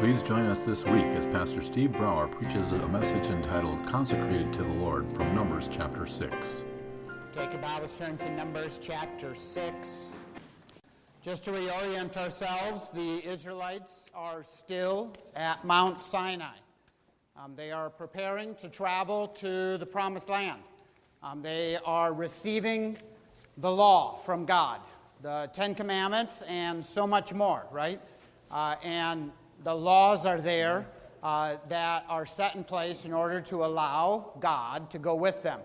Please join us this week as Pastor Steve Brower preaches a message entitled Consecrated to the Lord from Numbers chapter 6. Take your Bibles, turn to Numbers chapter 6. Just to reorient ourselves, the Israelites are still at Mount Sinai. They are preparing to travel to the Promised Land. They are receiving the law from God, the Ten Commandments, and so much more, right? And the laws are there that are set in place in order to allow God to go with them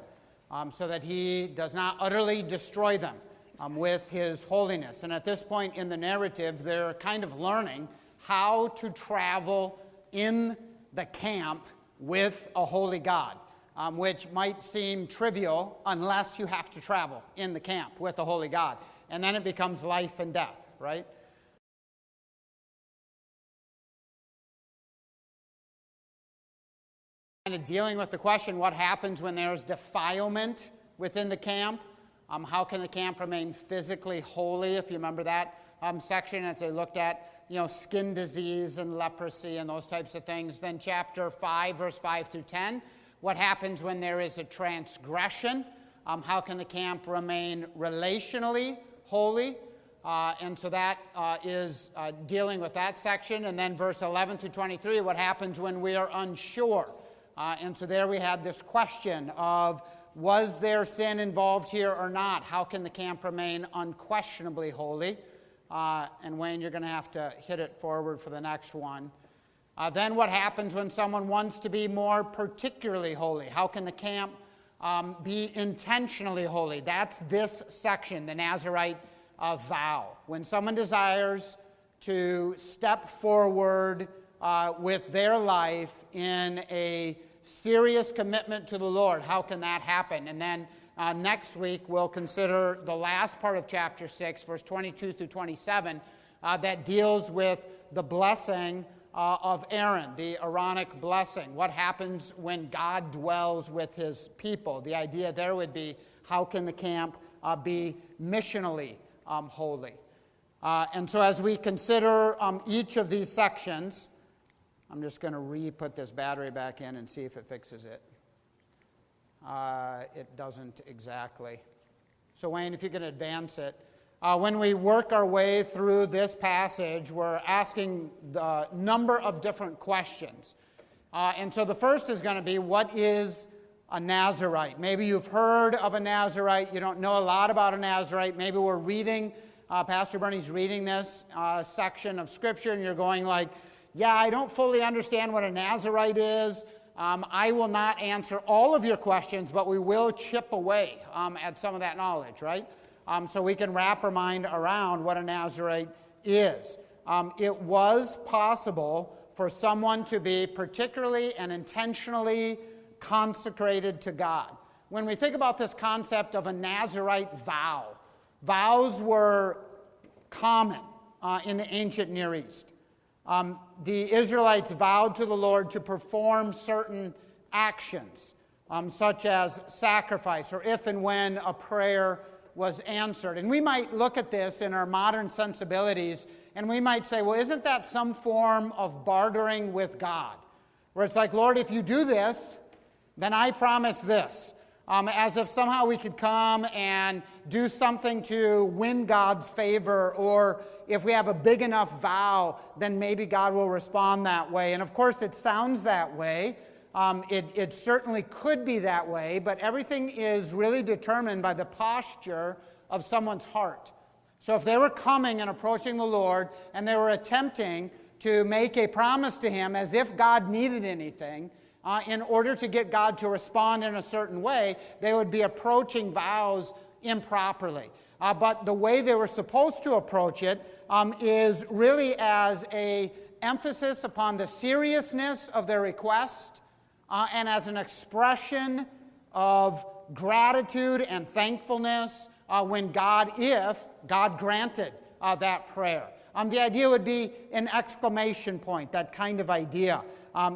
so that He does not utterly destroy them with His holiness. And at this point in the narrative, they're kind of learning how to travel in the camp with a holy God, which might seem trivial unless you have to travel in the camp with a holy God. And then it becomes life and death, right? Kind of dealing with the question, what happens when there's defilement within the camp? How can the camp remain physically holy, if you remember that section as they looked at, skin disease and leprosy and those types of things. Then chapter 5, verse 5 through 10, what happens when there is a transgression? How can the camp remain relationally holy? And so that is dealing with that section. And then verse 11 through 23, what happens when we are unsure? And so there we had this question of, was there sin involved here or not? How can the camp remain unquestionably holy? And Wayne, you're going to have to hit it forward for the next one. Then what happens when someone wants to be more particularly holy? How can the camp be intentionally holy? That's this section, the Nazirite vow. When someone desires to step forward with their life in a serious commitment to the Lord, how can that happen? And then next week we'll consider the last part of chapter 6, verse 22 through 27, that deals with the blessing of Aaron, the Aaronic blessing. What happens when God dwells with His people? The idea there would be, how can the camp be missionally holy? And so as we consider each of these sections, I'm just going to put this battery back in and see if it fixes it. It doesn't exactly. So Wayne, if you can advance it. When we work our way through this passage, we're asking the number of different questions. And so the first is going to be, what is a Nazirite? Maybe you've heard of a Nazirite. You don't know a lot about a Nazirite. Maybe we're reading, Pastor Bernie's reading this section of Scripture, and you're going like, yeah, I don't fully understand what a Nazirite is. I will not answer all of your questions, but we will chip away at some of that knowledge, right? So we can wrap our mind around what a Nazirite is. It was possible for someone to be particularly and intentionally consecrated to God. When we think about this concept of a Nazirite vow, vows were common in the ancient Near East. The Israelites vowed to the Lord to perform certain actions, such as sacrifice, or if and when a prayer was answered. And we might look at this in our modern sensibilities, and we might say, well, isn't that some form of bartering with God? Where it's like, Lord, if you do this, then I promise this. As if somehow we could come and do something to win God's favor, or if we have a big enough vow, then maybe God will respond that way. And of course, it sounds that way. It certainly could be that way, but everything is really determined by the posture of someone's heart. So if they were coming and approaching the Lord, and they were attempting to make a promise to Him as if God needed anything, in order to get God to respond in a certain way, they would be approaching vows improperly. But the way they were supposed to approach it is really as an emphasis upon the seriousness of their request and as an expression of gratitude and thankfulness if God granted that prayer. The idea would be an exclamation point, that kind of idea.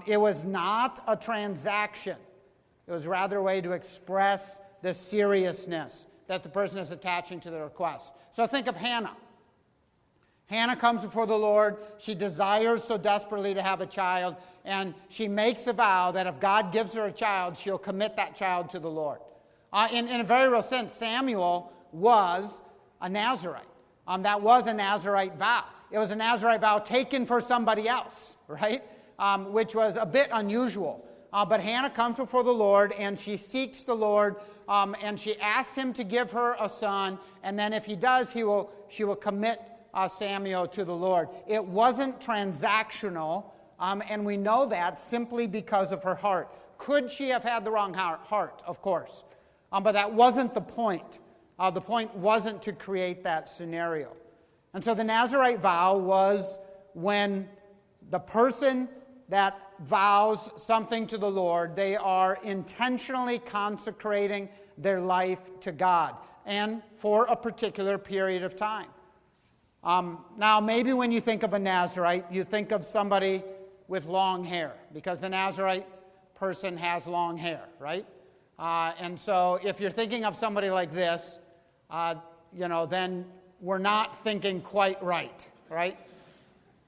It was not a transaction. It was rather a way to express the seriousness that the person is attaching to the request. So think of Hannah. Hannah comes before the Lord. She desires so desperately to have a child, and she makes a vow that if God gives her a child, she'll commit that child to the Lord. In a very real sense, Samuel was a Nazirite. That was a Nazirite vow. It was a Nazirite vow taken for somebody else, right? Which was a bit unusual. But Hannah comes before the Lord, and she seeks the Lord, and she asks him to give her a son, and then if he does, she will commit Samuel to the Lord. It wasn't transactional, and we know that simply because of her heart. Could she have had the wrong heart? Of course. But that wasn't the point. The point wasn't to create that scenario. And so the Nazirite vow was when the person that vows something to the Lord, they are intentionally consecrating their life to God, and for a particular period of time. Now, maybe when you think of a Nazirite, you think of somebody with long hair, because the Nazirite person has long hair, right? And so if you're thinking of somebody like this, then we're not thinking quite right?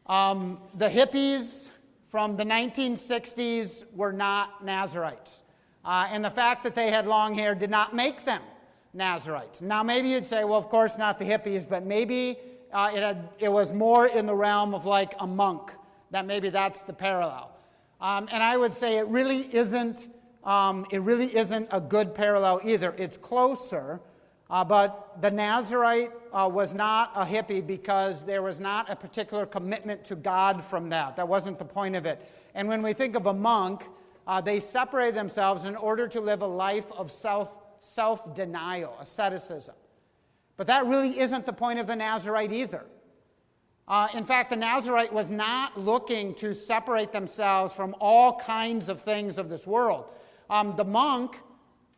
The hippies from the 1960s were not Nazirites. And the fact that they had long hair did not make them Nazirites. Now, maybe you'd say, well, of course not the hippies, but maybe it was more in the realm of like a monk, that maybe that's the parallel. And I would say it really isn't a good parallel either. It's closer, but the Nazirite was not a hippie because there was not a particular commitment to God from that. That wasn't the point of it. And when we think of a monk, they separated themselves in order to live a life of self-denial, asceticism. But that really isn't the point of the Nazirite either. In fact, the Nazirite was not looking to separate themselves from all kinds of things of this world. The monk,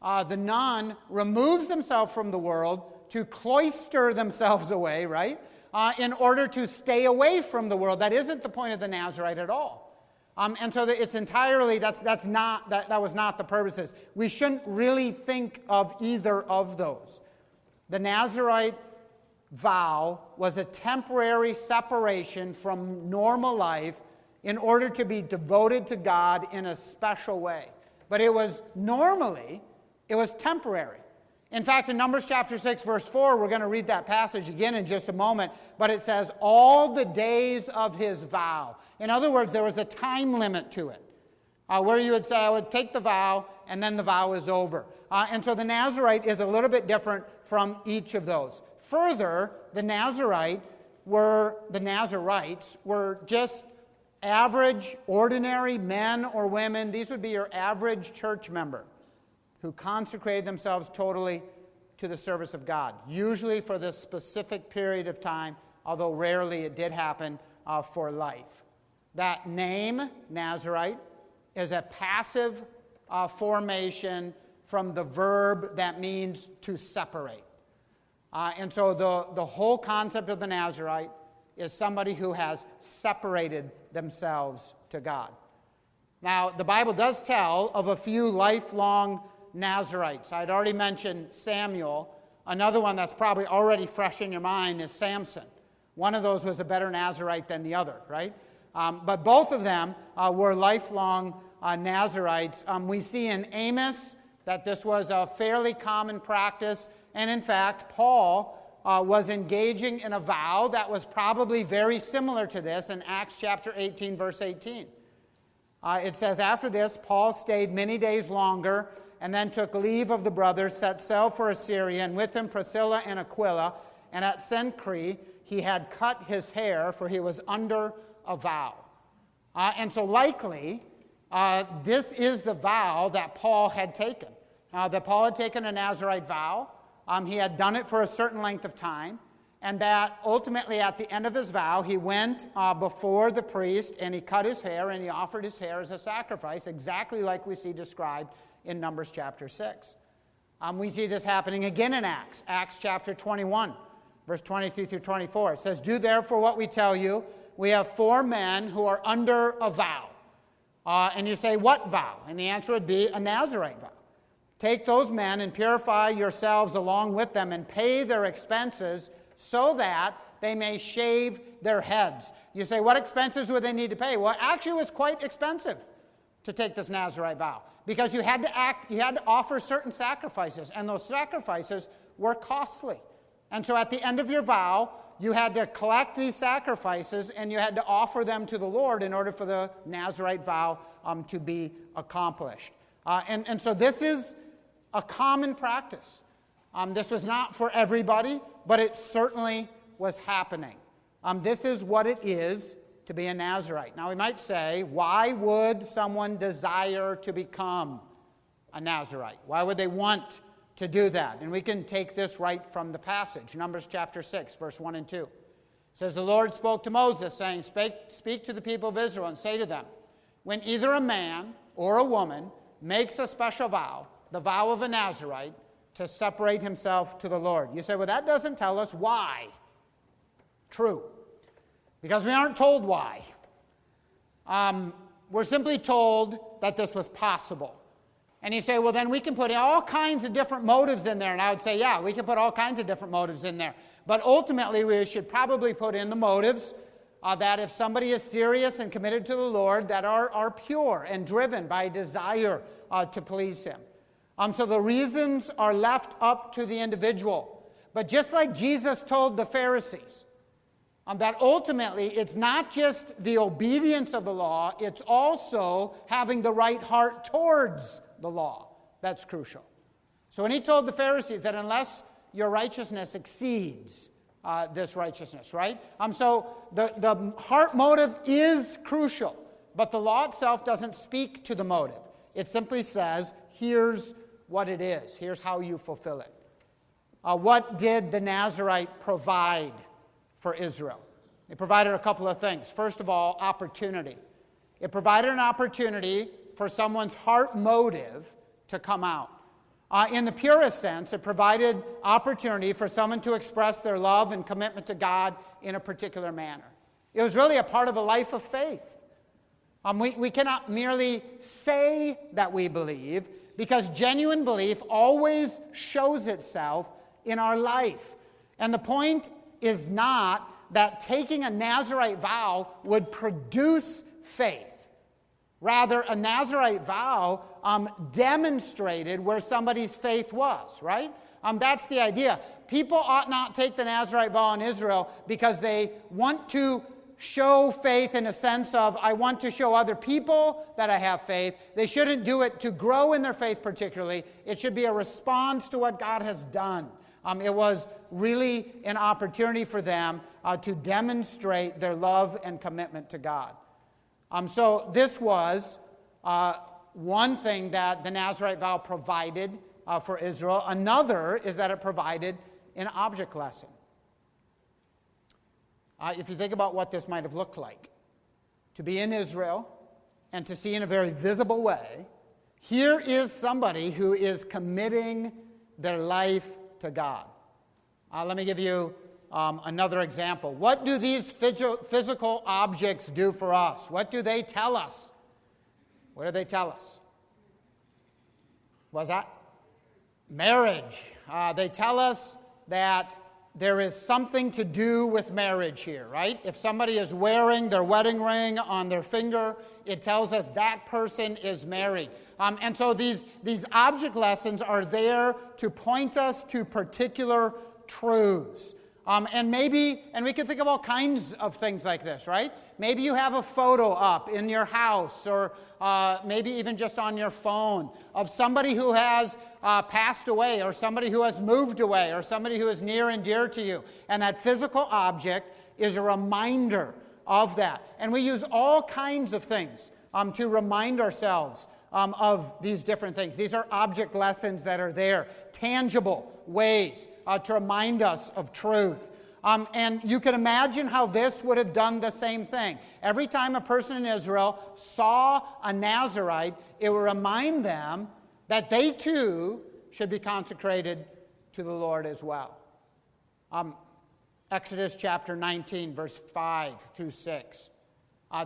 the nun, removes themselves from the world to cloister themselves away, right? In order to stay away from the world. That isn't the point of the Nazirite at all. And so it's entirely, that was not the purposes. We shouldn't really think of either of those. The Nazirite vow was a temporary separation from normal life in order to be devoted to God in a special way. But it was temporary. In fact, in Numbers chapter 6, verse 4, we're going to read that passage again in just a moment, but it says, all the days of his vow. In other words, there was a time limit to it, where you would say, I would take the vow, and then the vow is over. And so the Nazirite is a little bit different from each of those. Further, the Nazirites were just average, ordinary men or women. These would be your average church member who consecrated themselves totally to the service of God, usually for this specific period of time, although rarely it did happen for life. That name, Nazirite, is a passive formation from the verb that means to separate. And so the whole concept of the Nazirite is somebody who has separated themselves to God. Now, the Bible does tell of a few lifelong Nazirites. I'd already mentioned Samuel. Another one that's probably already fresh in your mind is Samson. One of those was a better Nazirite than the other, right? But both of them were lifelong Nazirites. We see in Amos that this was a fairly common practice. And in fact, Paul was engaging in a vow that was probably very similar to this in Acts chapter 18, verse 18. It says, after this, Paul stayed many days longer and then took leave of the brothers, set sail for Assyria, and with him Priscilla and Aquila. And at Cenchreae, he had cut his hair, for he was under a vow. And so likely, this is the vow that Paul had taken. That Paul had taken a Nazirite vow. He had done it for a certain length of time. And that ultimately at the end of his vow, he went before the priest and he cut his hair and he offered his hair as a sacrifice, exactly like we see described in Numbers chapter 6. We see this happening again in Acts chapter 21, verse 23 through 24. It says, do therefore what we tell you. We have 4 men who are under a vow. And you say, what vow? And the answer would be a Nazirite vow. Take those men and purify yourselves along with them and pay their expenses so that they may shave their heads. You say, what expenses would they need to pay? Well, actually, it was quite expensive to take this Nazirite vow, because you had to offer certain sacrifices, and those sacrifices were costly. And so at the end of your vow, you had to collect these sacrifices and you had to offer them to the Lord in order for the Nazirite vow to be accomplished. And so this is a common practice. This was not for everybody, but it certainly was happening. This is what it is to be a Nazirite. Now we might say, why would someone desire to become a Nazirite? Why would they want to do that? And we can take this right from the passage. Numbers chapter 6, verse 1 and 2. It says, the Lord spoke to Moses, saying, Speak to the people of Israel and say to them, when either a man or a woman makes a special vow, the vow of a Nazirite, to separate himself to the Lord. You say, well, that doesn't tell us why. True. Because we aren't told why. We're simply told that this was possible. And you say, well, then we can put all kinds of different motives in there. And I would say, yeah, we can put all kinds of different motives in there. But ultimately, we should probably put in the motives that if somebody is serious and committed to the Lord, that are pure and driven by desire to please him. So the reasons are left up to the individual. But just like Jesus told the Pharisees, that ultimately it's not just the obedience of the law, it's also having the right heart towards the law. That's crucial. So when he told the Pharisees that unless your righteousness exceeds this righteousness, right? So the heart motive is crucial, but the law itself doesn't speak to the motive. It simply says, here's what it is. Here's how you fulfill it. What did the Nazirite provide for Israel? It provided a couple of things. First of all, opportunity. It provided an opportunity for someone's heart motive to come out. In the purest sense, it provided opportunity for someone to express their love and commitment to God in a particular manner. It was really a part of a life of faith. We cannot merely say that we believe, because genuine belief always shows itself in our life. And the point is not that taking a Nazirite vow would produce faith. Rather, a Nazirite vow demonstrated where somebody's faith was, right? That's the idea. People ought not take the Nazirite vow in Israel because they want to show faith in a sense of, I want to show other people that I have faith. They shouldn't do it to grow in their faith particularly. It should be a response to what God has done. It was really an opportunity for them to demonstrate their love and commitment to God. So this was one thing that the Nazirite vow provided for Israel. Another is that it provided an object lesson. If you think about what this might have looked like, to be in Israel and to see in a very visible way, here is somebody who is committing their life to God. Let me give you another example. What do these physical objects do for us? What do they tell us? What do they tell us? What's that? Marriage. They tell us that there is something to do with marriage here, right? If somebody is wearing their wedding ring on their finger, it tells us that person is married. And so these object lessons are there to point us to particular truths. And we can think of all kinds of things like this, right? Maybe you have a photo up in your house or maybe even just on your phone of somebody who has passed away or somebody who has moved away or somebody who is near and dear to you. And that physical object is a reminder of that. And we use all kinds of things to remind ourselves of these different things. These are object lessons that are there, tangible ways to remind us of truth. And you can imagine how this would have done the same thing. Every time a person in Israel saw a Nazirite, it would remind them that they too should be consecrated to the Lord as well. Exodus chapter 19, verse 5 through 6.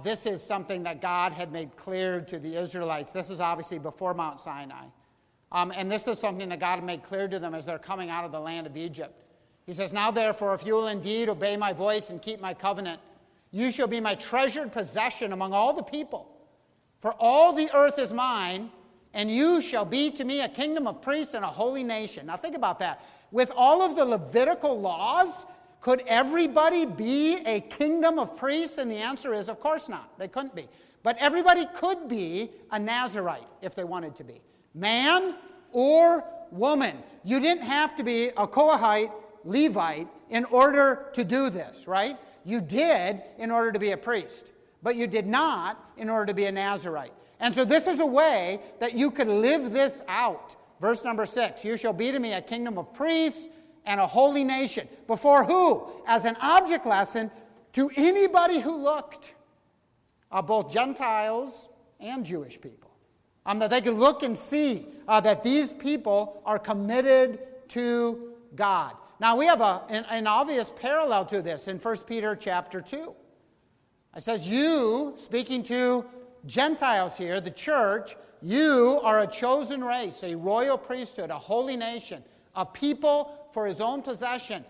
This is something that God had made clear to the Israelites. This is obviously before Mount Sinai. And this is something that God had made clear to them as they're coming out of the land of Egypt. He says, now therefore, if you will indeed obey my voice and keep my covenant, you shall be my treasured possession among all the people. For all the earth is mine, and you shall be to me a kingdom of priests and a holy nation. Now think about that. With all of the Levitical laws, could everybody be a kingdom of priests? And the answer is, of course not. They couldn't be. But everybody could be a Nazirite if they wanted to be. Man or woman. You didn't have to be a Kohathite, Levite in order to do this, right? You did in order to be a priest, but you did not in order to be a Nazirite. And so this is a way that you could live this out. Verse number 6, you shall be to me a kingdom of priests and a holy nation. Before who? As an object lesson to anybody who looked, both Gentiles and Jewish people. That they could look and see that these people are committed to God. Now we have an obvious parallel to this in 1 Peter chapter 2. It says, you, speaking to Gentiles here, the church, you are a chosen race, a royal priesthood, a holy nation, a people for his own possession,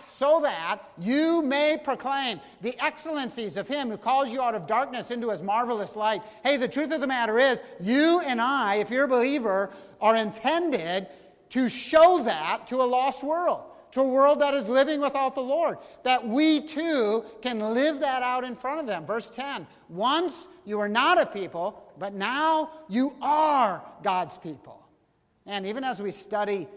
so that you may proclaim the excellencies of him who calls you out of darkness into his marvelous light. Hey, the truth of the matter is, you and I, if you're a believer, are intended to show that to a lost world, to a world that is living without the Lord, that we too can live that out in front of them. Verse 10, once you were not a people, but now you are God's people. And even as we study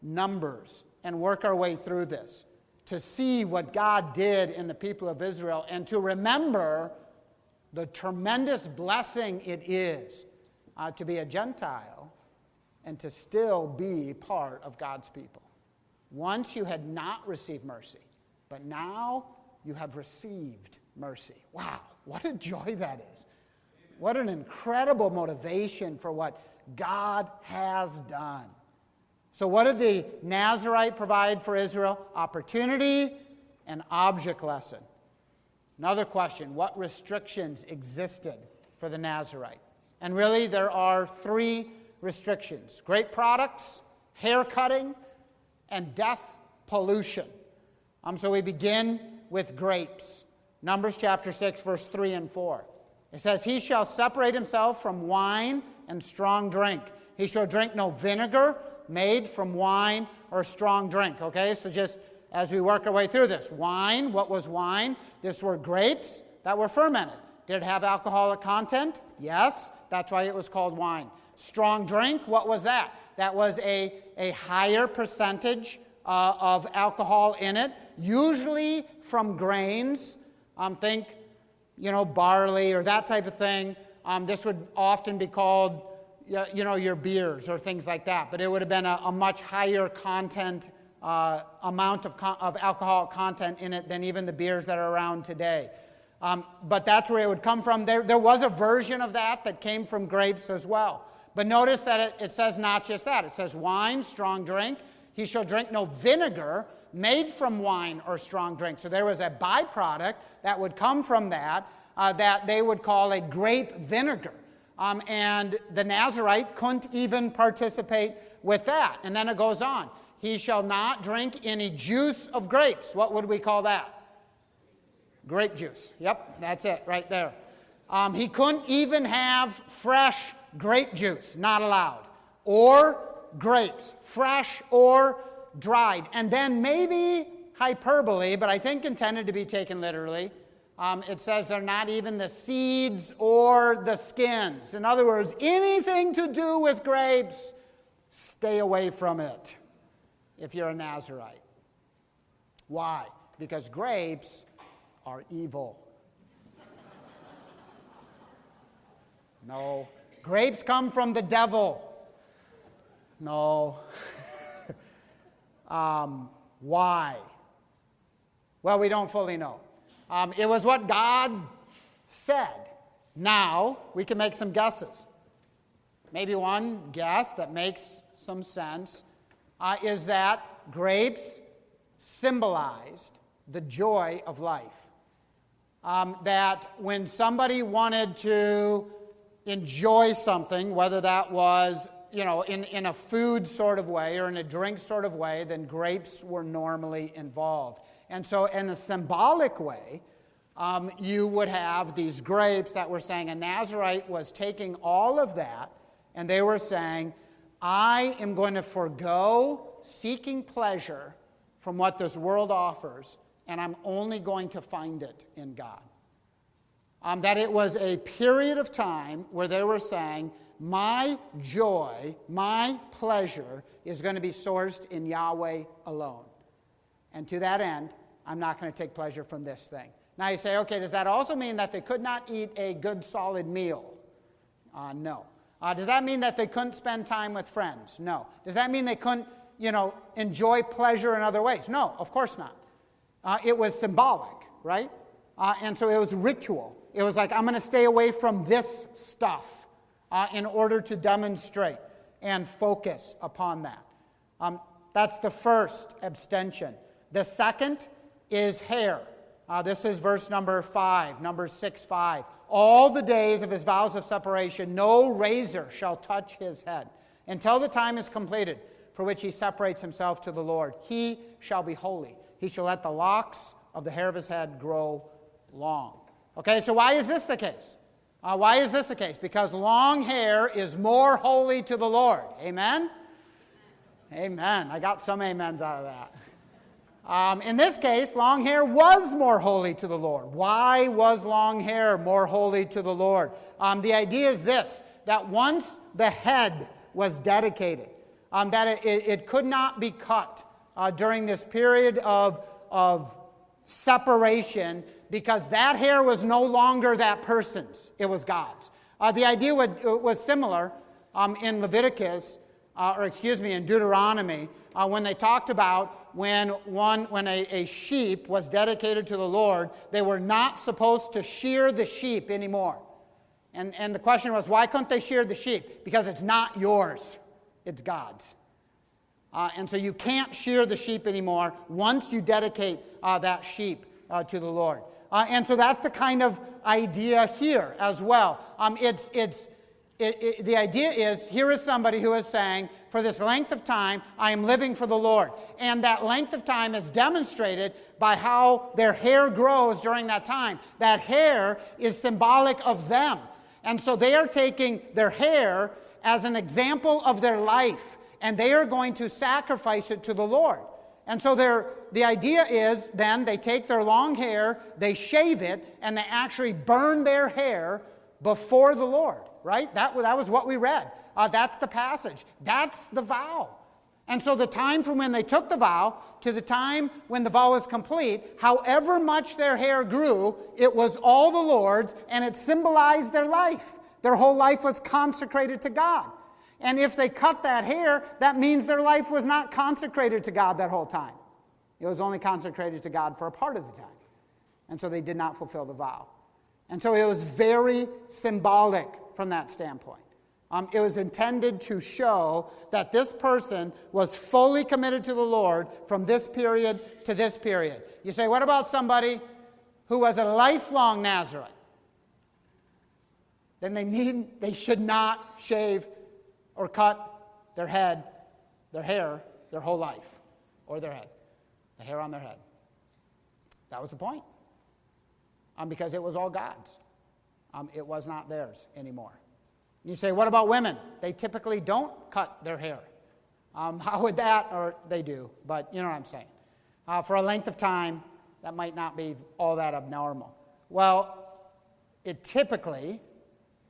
Numbers and work our way through this, to see what God did in the people of Israel and to remember the tremendous blessing it is to be a Gentile and to still be part of God's people. Once you had not received mercy, but now you have received mercy. Wow, what a joy that is. What an incredible motivation for what God has done. So what did the Nazirite provide for Israel? Opportunity and object lesson. Another question, what restrictions existed for the Nazirite? And really there are three restrictions: grape products, hair cutting, and death pollution. So we begin with grapes. Numbers chapter 6, verse 3 and 4. It says, he shall separate himself from wine and strong drink. He shall drink no vinegar made from wine or strong drink. Okay, so just as we work our way through this. Wine, what was wine? These were grapes that were fermented. Did it have alcoholic content? Yes, that's why it was called wine. Strong drink, what was that? That was a higher percentage of alcohol in it, usually from grains. Think, barley or that type of thing. This would often be called, your beers or things like that. But it would have been a much higher content, amount of alcohol content in it than even the beers that are around today. But that's where it would come from. There was a version of that came from grapes as well. But notice that it says not just that. It says wine, strong drink. He shall drink no vinegar made from wine or strong drink. So there was a byproduct that would come from that they would call a grape vinegar. And the Nazirite couldn't even participate with that. And then it goes on. He shall not drink any juice of grapes. What would we call that? Grape juice. Yep, that's it right there. He couldn't even have fresh grape juice, not allowed. Or grapes, fresh or dried. And then maybe hyperbole, but I think intended to be taken literally, it says they're not even the seeds or the skins. In other words, anything to do with grapes, stay away from it if you're a Nazirite. Why? Because grapes are evil. No. Grapes come from the devil. No. Why? Well, we don't fully know. It was what God said. Now, we can make some guesses. Maybe one guess that makes some sense is that grapes symbolized the joy of life. That when somebody wanted to enjoy something, whether that was in a food sort of way or in a drink sort of way, then grapes were normally involved. And so in a symbolic way, you would have these grapes that were saying a Nazirite was taking all of that, and they were saying, I am going to forego seeking pleasure from what this world offers, and I'm only going to find it in God. That it was a period of time where they were saying, my joy, my pleasure is going to be sourced in Yahweh alone. And to that end, I'm not going to take pleasure from this thing. Now you say, okay, does that also mean that they could not eat a good solid meal? No. Does that mean that they couldn't spend time with friends? No. Does that mean they couldn't, enjoy pleasure in other ways? No, of course not. It was symbolic, right? And so it was ritual. It was like, I'm going to stay away from this stuff in order to demonstrate and focus upon that. That's the first abstention. The second is hair. This is verse number 5, number 6:5. All the days of his vows of separation, no razor shall touch his head until the time is completed for which he separates himself to the Lord. He shall be holy. He shall let the locks of the hair of his head grow long. Okay, so why is this the case? Why is this the case? Because long hair is more holy to the Lord. Amen? Amen. I got some amens out of that. In this case, long hair was more holy to the Lord. Why was long hair more holy to the Lord? The idea is this, that once the head was dedicated, that it could not be cut during this period of separation, because that hair was no longer that person's. It was God's. The idea was similar in Leviticus, in Deuteronomy, when they talked about when a sheep was dedicated to the Lord, they were not supposed to shear the sheep anymore. And the question was, why couldn't they shear the sheep? Because it's not yours, it's God's. And so you can't shear the sheep anymore once you dedicate that sheep to the Lord. And so that's the kind of idea here as well. The idea is, here is somebody who is saying, for this length of time, I am living for the Lord. And that length of time is demonstrated by how their hair grows during that time. That hair is symbolic of them. And so they are taking their hair as an example of their life, and they are going to sacrifice it to the Lord. And so the idea is then they take their long hair, they shave it, and they actually burn their hair before the Lord, right? That was what we read. That's the passage. That's the vow. And so the time from when they took the vow to the time when the vow was complete, however much their hair grew, it was all the Lord's, and it symbolized their life. Their whole life was consecrated to God. And if they cut that hair, that means their life was not consecrated to God that whole time. It was only consecrated to God for a part of the time. And so they did not fulfill the vow. And so it was very symbolic from that standpoint. It was intended to show that this person was fully committed to the Lord from this period to this period. You say, what about somebody who was a lifelong Nazirite? Then they should not shave or cut their hair, their whole life, or their head, the hair on their head. That was the point. Because it was all God's. It was not theirs anymore. You say, what about women? They typically don't cut their hair. How would that, or they do, but you know what I'm saying. For a length of time, that might not be all that abnormal. Well, it typically,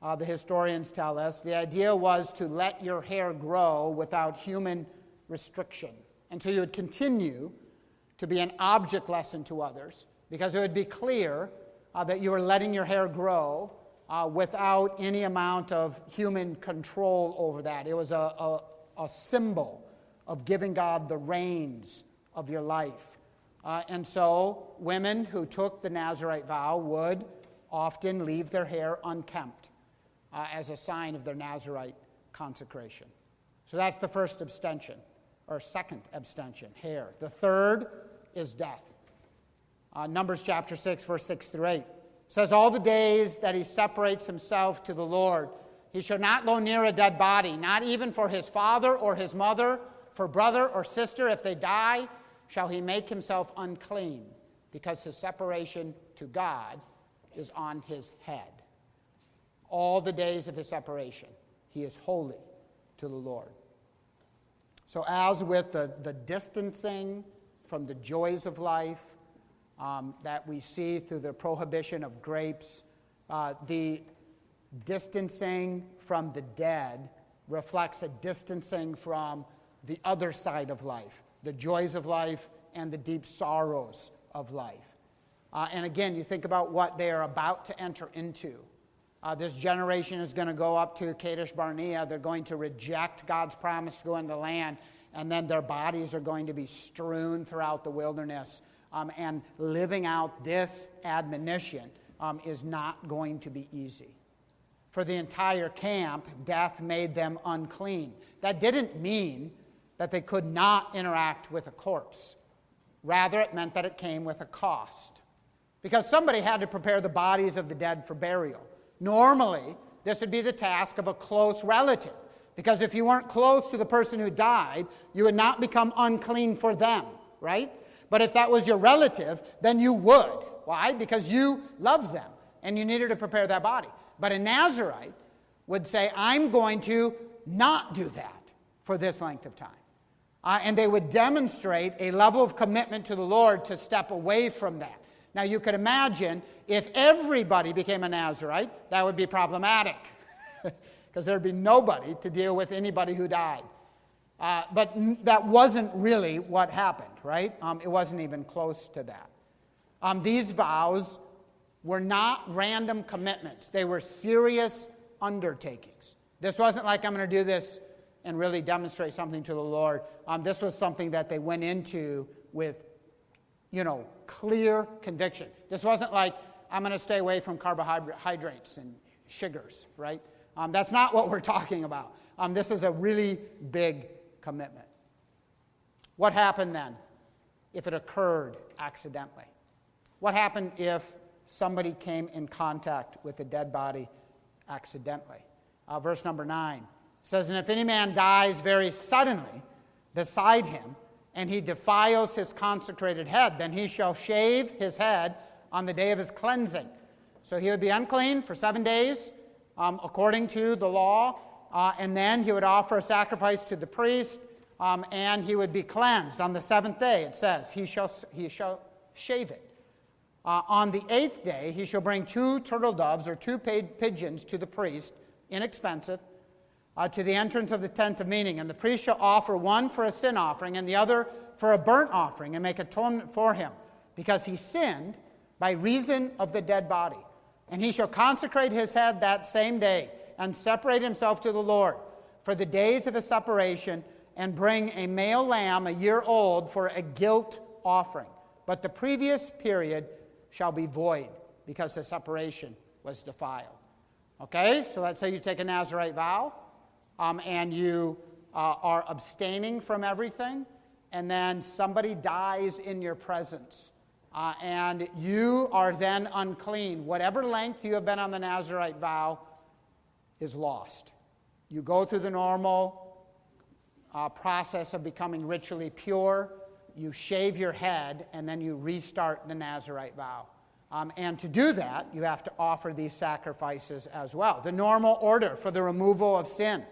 the historians tell us, the idea was to let your hair grow without human restriction. And so you would continue to be an object lesson to others, because it would be clear that you were letting your hair grow without any amount of human control over that. It was a symbol of giving God the reins of your life. And so women who took the Nazirite vow would often leave their hair unkempt as a sign of their Nazirite consecration. So that's the first abstention, or second abstention, hair. The third is death. Numbers chapter 6, verse 6 through 8. Says, all the days that he separates himself to the Lord, He shall not go near a dead body, not even for his father or his mother, for brother or sister. If they die, shall he make himself unclean, because his separation to God is on his head. All the days of his separation, he is holy to the Lord. So as with the distancing from the joys of life that we see through the prohibition of grapes, the distancing from the dead reflects a distancing from the other side of life, the joys of life and the deep sorrows of life. And again, you think about what they are about to enter into. This generation is going to go up to Kadesh Barnea. They're going to reject God's promise to go into the land, and then their bodies are going to be strewn throughout the wilderness. And living out this admonition is not going to be easy. For the entire camp, death made them unclean. That didn't mean that they could not interact with a corpse. Rather, it meant that it came with a cost, because somebody had to prepare the bodies of the dead for burial. Normally, this would be the task of a close relative, because if you weren't close to the person who died, you would not become unclean for them, right? But if that was your relative, then you would. Why? Because you loved them, and you needed to prepare that body. But a Nazirite would say, I'm going to not do that for this length of time. And they would demonstrate a level of commitment to the Lord to step away from that. Now, you could imagine if everybody became a Nazirite, that would be problematic, because there would be nobody to deal with anybody who died. But that wasn't really what happened, right? It wasn't even close to that. These vows were not random commitments. They were serious undertakings. This wasn't like, I'm going to do this and really demonstrate something to the Lord. This was something that they went into with, clear conviction. This wasn't like, I'm going to stay away from carbohydrates and sugars, right? That's not what we're talking about. This is a really big commitment. What happened then if it occurred accidentally? What happened if somebody came in contact with a dead body accidentally? Verse number 9 says, and if any man dies very suddenly beside him, and he defiles his consecrated head, then he shall shave his head on the day of his cleansing. So he would be unclean for 7 days, according to the law, and then he would offer a sacrifice to the priest, and he would be cleansed. On the 7th day, it says, he shall shave it. On the 8th day, he shall bring 2 turtle doves or 2 paid pigeons to the priest, inexpensive, to the entrance of the tent of meeting. And the priest shall offer one for a sin offering and the other for a burnt offering, and make atonement for him, because he sinned by reason of the dead body. And he shall consecrate his head that same day, and separate himself to the Lord for the days of his separation, and bring a male lamb a year old for a guilt offering. But the previous period shall be void, because the separation was defiled. Okay, so let's say you take a Nazirite vow, and you are abstaining from everything, and then somebody dies in your presence, and you are then unclean. Whatever length you have been on the Nazirite vow is lost. You go through the normal process of becoming ritually pure. You shave your head, and then you restart the Nazirite vow. And to do that, you have to offer these sacrifices as well. The normal order for the removal of sin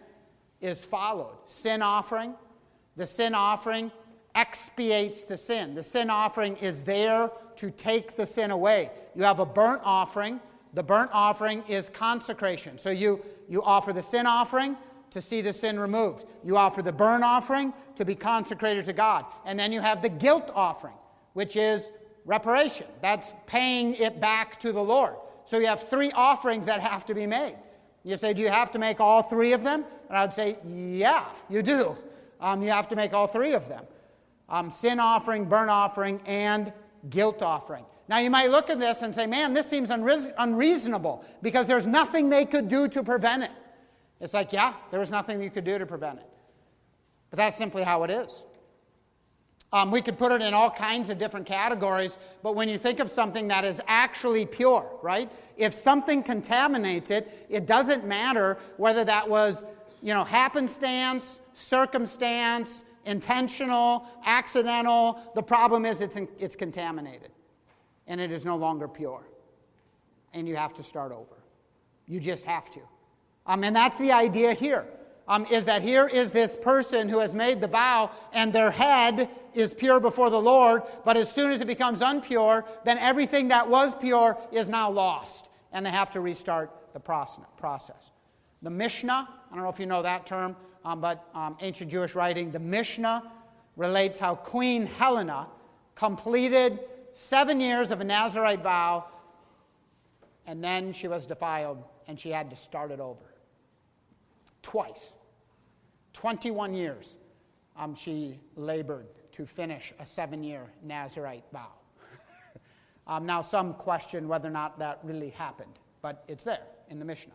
is followed. Sin offering. The sin offering expiates the sin. The sin offering is there to take the sin away. You have a burnt offering. The burnt offering is consecration. So you offer the sin offering to see the sin removed. You offer the burnt offering to be consecrated to God. And then you have the guilt offering, which is reparation. That's paying it back to the Lord. So you have 3 offerings that have to be made. You say, do you have to make all 3 of them? And I would say, yeah, you do. You have to make all 3 of them. Sin offering, burnt offering, and guilt offering. Now you might look at this and say, man, this seems unreasonable, because there's nothing they could do to prevent it. It's like, yeah, there was nothing you could do to prevent it. But that's simply how it is. We could put it in all kinds of different categories, but when you think of something that is actually pure, right? If something contaminates it, it doesn't matter whether that was, happenstance, circumstance, intentional, accidental. The problem is it's contaminated, and it is no longer pure, and you have to start over. You just have to. And that's the idea here. Is that here is this person who has made the vow, and their head is pure before the Lord, but as soon as it becomes impure, then everything that was pure is now lost, and they have to restart the process. The Mishnah, I don't know if you know that term, but ancient Jewish writing, the Mishnah relates how Queen Helena completed 7 years of a Nazirite vow, and then she was defiled, and she had to start it over. Twice. 21 years she labored to finish a 7-year Nazirite vow. Now, some question whether or not that really happened, but it's there in the Mishnah.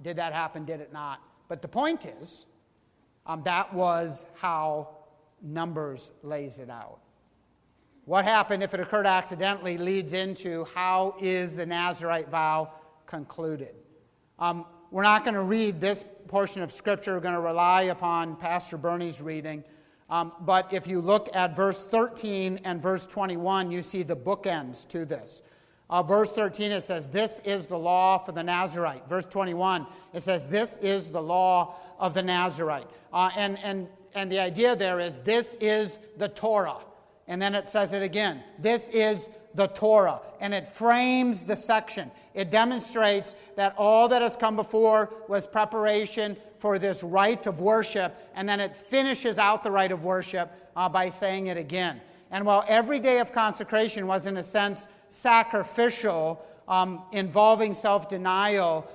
Did that happen? Did it not? But the point is, that was how Numbers lays it out. What happened if it occurred accidentally leads into how is the Nazirite vow concluded. We're not going to read this portion of Scripture. We're going to rely upon Pastor Bernie's reading. But if you look at verse 13 and verse 21, you see the bookends to this. Verse 13, it says, "This is the law for the Nazirite." Verse 21, it says, "This is the law of the Nazirite." And the idea there is, this is the Torah. And then it says it again. This is the Torah. And it frames the section. It demonstrates that all that has come before was preparation for this rite of worship. And then it finishes out the rite of worship by saying it again. And while every day of consecration was, in a sense, sacrificial, involving self-denial,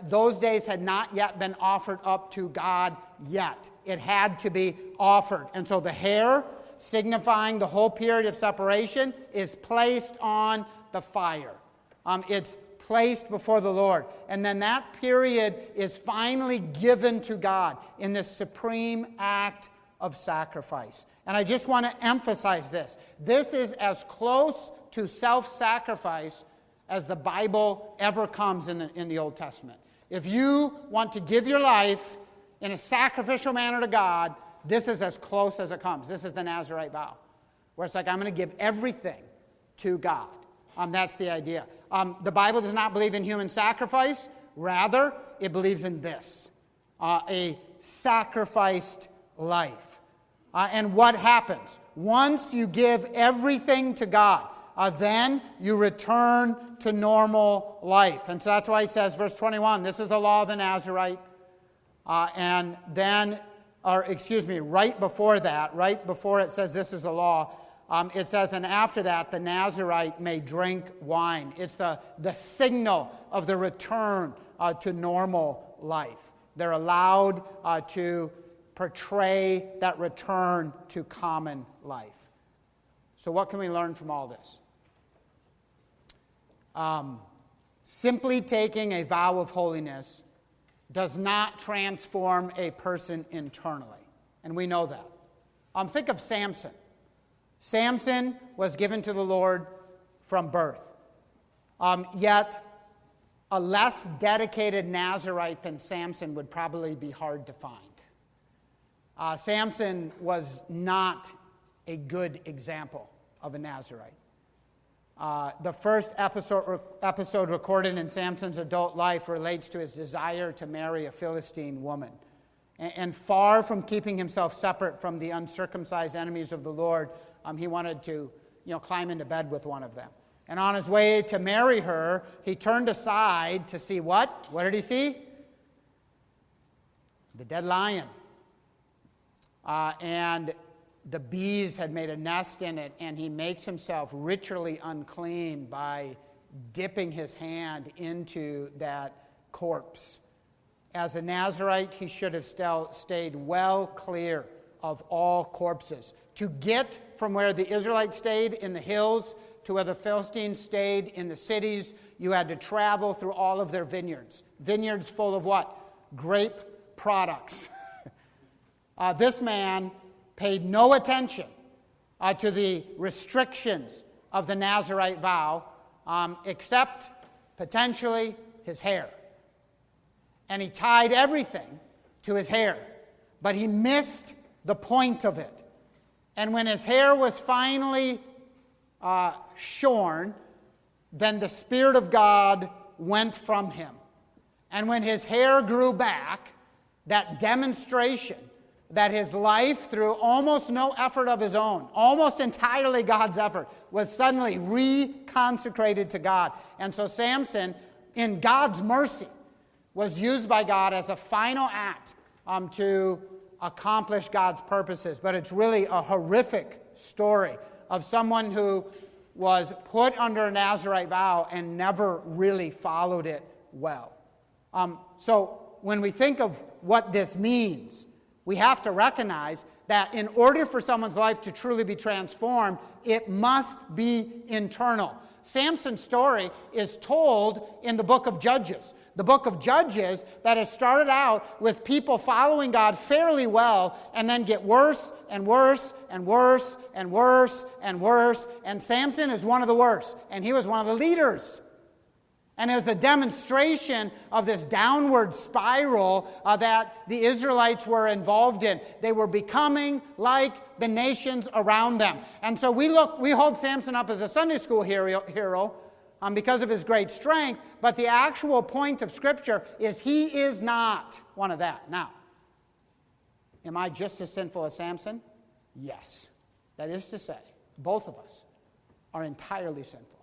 those days had not yet been offered up to God yet. It had to be offered. And so the hair, signifying the whole period of separation, is placed on the fire. It's placed before the Lord. And then that period is finally given to God in this supreme act of sacrifice. And I just want to emphasize this. This is as close to self-sacrifice as the Bible ever comes in the Old Testament. If you want to give your life in a sacrificial manner to God, this is as close as it comes. This is the Nazirite vow, where it's like, I'm going to give everything to God. That's the idea. The Bible does not believe in human sacrifice. Rather, it believes in this, a sacrificed life. And what happens? Once you give everything to God, then you return to normal life. And so that's why he says, verse 21, this is the law of the Nazirite. And then, right before that, right before it says this is the law, it says, and after that, the Nazirite may drink wine. It's the signal of the return to normal life. They're allowed to portray that return to common life. So what can we learn from all this? Simply taking a vow of holiness does not transform a person internally. And we know that. Think of Samson. Samson was given to the Lord from birth. Yet a less dedicated Nazirite than Samson would probably be hard to find. Samson was not a good example of a Nazirite. The first episode recorded in Samson's adult life relates to his desire to marry a Philistine woman. And far from keeping himself separate from the uncircumcised enemies of the Lord, he wanted to, climb into bed with one of them. And on his way to marry her, he turned aside to see what? What did he see? The dead lion. And the bees had made a nest in it, and he makes himself ritually unclean by dipping his hand into that corpse. As a Nazirite, he should have stayed well clear of all corpses. To get from where the Israelites stayed in the hills to where the Philistines stayed in the cities, you had to travel through all of their vineyards. Vineyards full of what? Grape products. This man paid no attention to the restrictions of the Nazirite vow, except potentially his hair. And he tied everything to his hair, but he missed the point of it. And when his hair was finally shorn, then the Spirit of God went from him. And when his hair grew back, that demonstration that his life, through almost no effort of his own, almost entirely God's effort, was suddenly reconsecrated to God. And so Samson, in God's mercy, was used by God as a final act to accomplish God's purposes. But it's really a horrific story of someone who was put under a Nazirite vow and never really followed it well. So when we think of what this means, we have to recognize that in order for someone's life to truly be transformed, it must be internal. Samson's story is told in the book of Judges. The book of Judges that has started out with people following God fairly well and then get worse and worse and worse and worse and worse. And Samson is one of the worst. And he was one of the leaders. And as a demonstration of this downward spiral that the Israelites were involved in, they were becoming like the nations around them. And so we hold Samson up as a Sunday school hero because of his great strength, but the actual point of Scripture is he is not one of that. Now, am I just as sinful as Samson? Yes. That is to say, both of us are entirely sinful.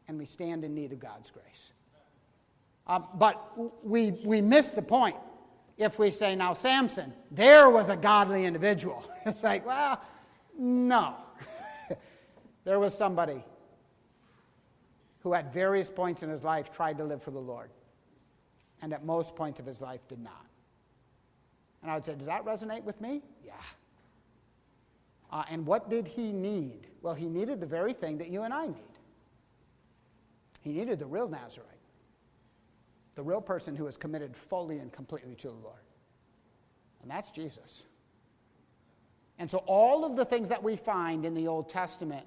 And we stand in need of God's grace. But we miss the point if we say, now Samson, there was a godly individual. It's like, well, no. There was somebody who at various points in his life tried to live for the Lord. And at most points of his life did not. And I would say, does that resonate with me? Yeah. And what did he need? Well, he needed the very thing that you and I need. He needed the real Nazirite, the real person who is committed fully and completely to the Lord. And that's Jesus. And so all of the things that we find in the Old Testament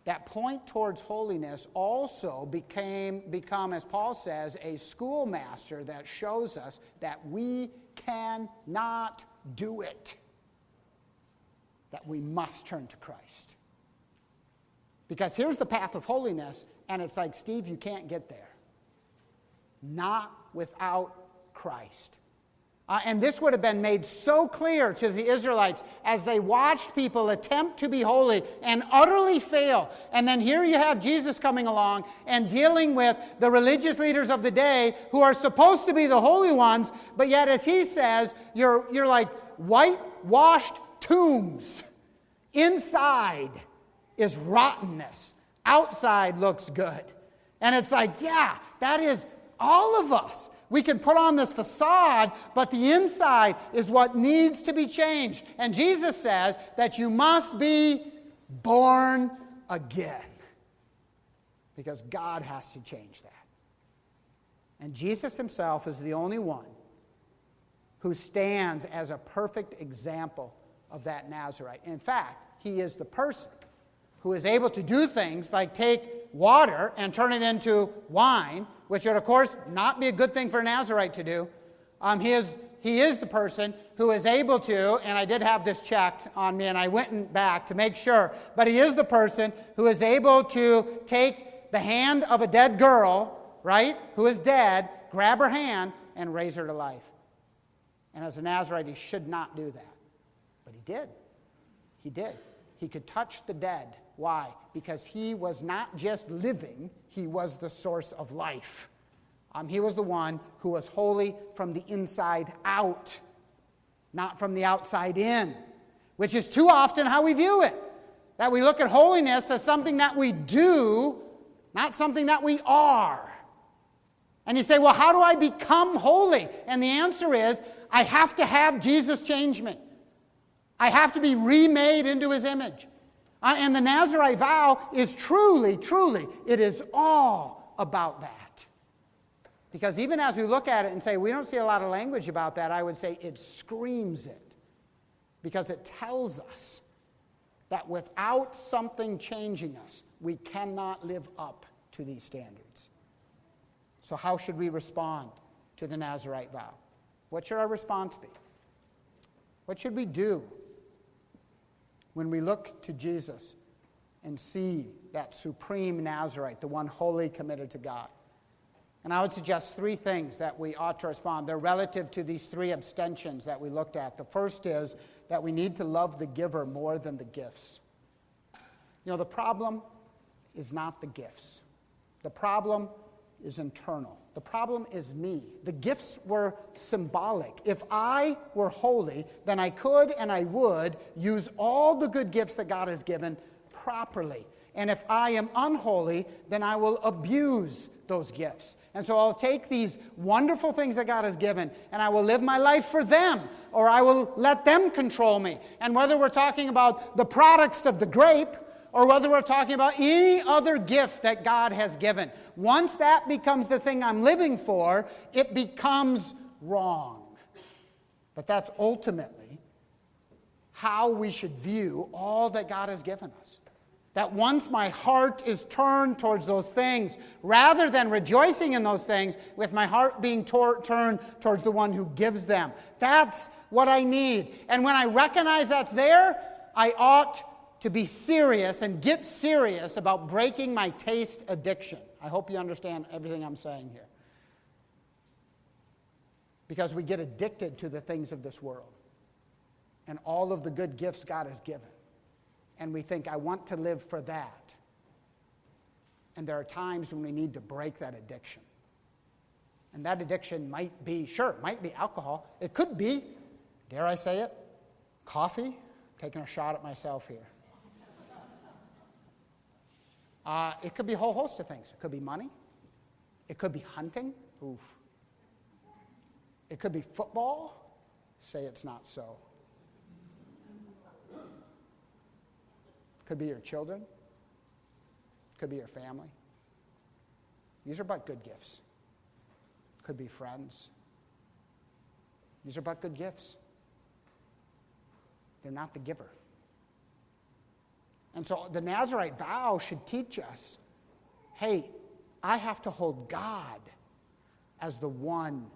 that point towards holiness also become, as Paul says, a schoolmaster that shows us that we cannot do it, that we must turn to Christ. Because here's the path of holiness, and it's like, Steve, you can't get there. Not without Christ. And this would have been made so clear to the Israelites as they watched people attempt to be holy and utterly fail. And then here you have Jesus coming along and dealing with the religious leaders of the day who are supposed to be the holy ones, but yet, as he says, you're like whitewashed tombs. Inside is rottenness. Outside looks good. And it's like, yeah, that is all of us. We can put on this facade, but the inside is what needs to be changed. And Jesus says that you must be born again. Because God has to change that. And Jesus himself is the only one who stands as a perfect example of that Nazirite. In fact, he is the person who is able to do things like take water and turn it into wine, which would, of course, not be a good thing for a Nazirite to do. He is the person who is able to, and I did have this checked on me, and I went back to make sure, but he is the person who is able to take the hand of a dead girl, right, who is dead, grab her hand, and raise her to life. And as a Nazirite, he should not do that. But he did. He did. He could touch the dead. Why? Because he was not just living, he was the source of life. He was the one who was holy from the inside out, not from the outside in, which is too often how we view it. That we look at holiness as something that we do, not something that we are. And you say, well, how do I become holy? And the answer is, I have to have Jesus change me. I have to be remade into his image. And the Nazirite vow is truly, it is all about that. Because even as we look at it and say, we don't see a lot of language about that, I would say it screams it. Because it tells us that without something changing us, we cannot live up to these standards. So how should we respond to the Nazirite vow? What should our response be? What should we do when we look to Jesus and see that supreme Nazirite, the one wholly committed to God? And I would suggest three things that we ought to respond. They're relative to these three abstentions that we looked at. The first is that we need to love the giver more than the gifts. You know, the problem is not the gifts. The problem is internal. The problem is me. The gifts were symbolic. If I were holy, then I could and I would use all the good gifts that God has given properly. And if I am unholy, then I will abuse those gifts. And so I'll take these wonderful things that God has given and I will live my life for them, or I will let them control me. And whether we're talking about the products of the grape or whether we're talking about any other gift that God has given, once that becomes the thing I'm living for, it becomes wrong. But that's ultimately how we should view all that God has given us. That once my heart is turned towards those things, rather than rejoicing in those things, with my heart being turned towards the one who gives them. That's what I need. And when I recognize that's there, I ought to be serious and get serious about breaking my taste addiction. I hope you understand everything I'm saying here. Because we get addicted to the things of this world and all of the good gifts God has given. And we think, I want to live for that. And there are times when we need to break that addiction. And that addiction might be, it might be alcohol. It could be, dare I say it, coffee. I'm taking a shot at myself here. It could be a whole host of things. It could be money. It could be hunting. Oof. It could be football. Say it's not so. Could be your children. Could be your family. These are but good gifts. Could be friends. These are but good gifts. They're not the giver. And so the Nazirite vow should teach us, hey, I have to hold God as the one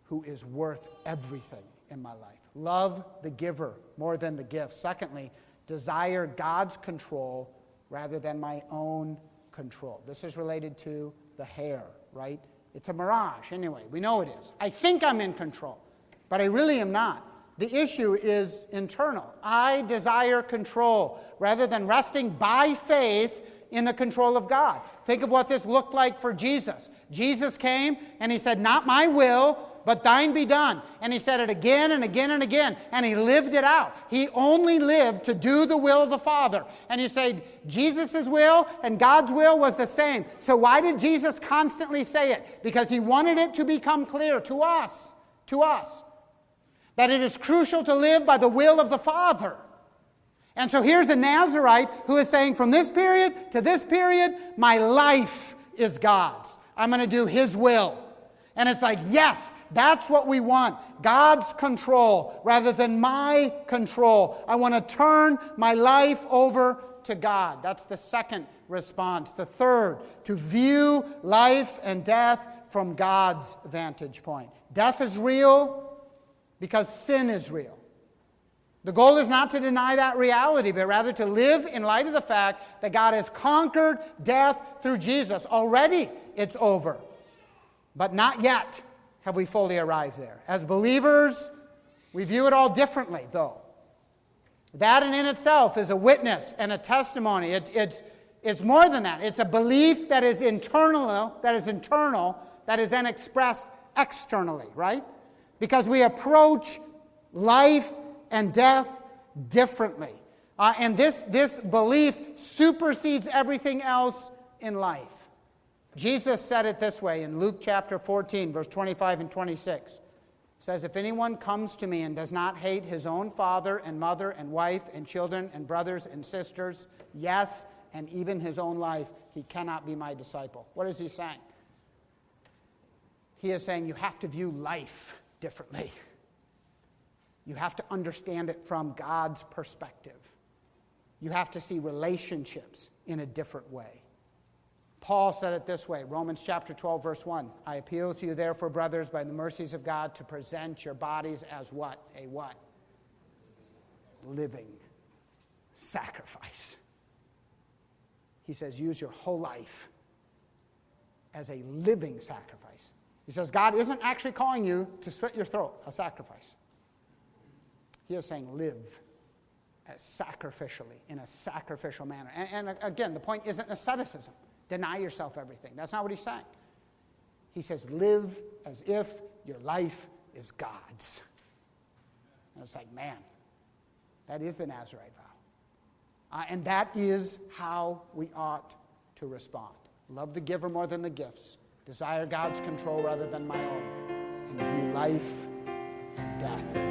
who is worth everything in my life. Love the giver more than the gift. Secondly, desire God's control rather than my own control. This is related to the hair, right? It's a mirage anyway. We know it is. I think I'm in control, but I really am not. The issue is internal. I desire control rather than resting by faith in the control of God. Think of what this looked like for Jesus. Jesus came and he said, not my will, but thine be done. And he said it again and again and again. And he lived it out. He only lived to do the will of the Father. And you say, Jesus' will and God's will was the same. So why did Jesus constantly say it? Because he wanted it to become clear to us, that it is crucial to live by the will of the Father. And so here's a Nazirite who is saying, from this period to this period, my life is God's. I'm going to do his will. And it's like, yes, that's what we want. God's control rather than my control. I want to turn my life over to God. That's the second response. The third, to view life and death from God's vantage point. Death is real because sin is real. The goal is not to deny that reality, but rather to live in light of the fact that God has conquered death through Jesus. Already it's over. But not yet have we fully arrived there. As believers, we view it all differently, though. That in itself is a witness and a testimony. It's more than that. It's a belief that is internal, that is then expressed externally, right? Because we approach life and death differently. And this belief supersedes everything else in life. Jesus said it this way in Luke chapter 14, verse 25 and 26. It says, if anyone comes to me and does not hate his own father and mother and wife and children and brothers and sisters, yes, and even his own life, he cannot be my disciple. What is he saying? He is saying you have to view life differently. You have to understand it from God's perspective. You have to see relationships in a different way. Paul said it this way, Romans chapter 12, verse 1. I appeal to you, therefore, brothers, by the mercies of God, to present your bodies as what? A what? Living sacrifice. He says, use your whole life as a living sacrifice. He says, God isn't actually calling you to slit your throat, a sacrifice. He is saying, live as sacrificially, in a sacrificial manner. And again, the point isn't asceticism. Deny yourself everything. That's not what he's saying. He says, live as if your life is God's. And it's like, man, that is the Nazirite vow. And that is how we ought to respond. Love the giver more than the gifts. Desire God's control rather than my own. And view life and death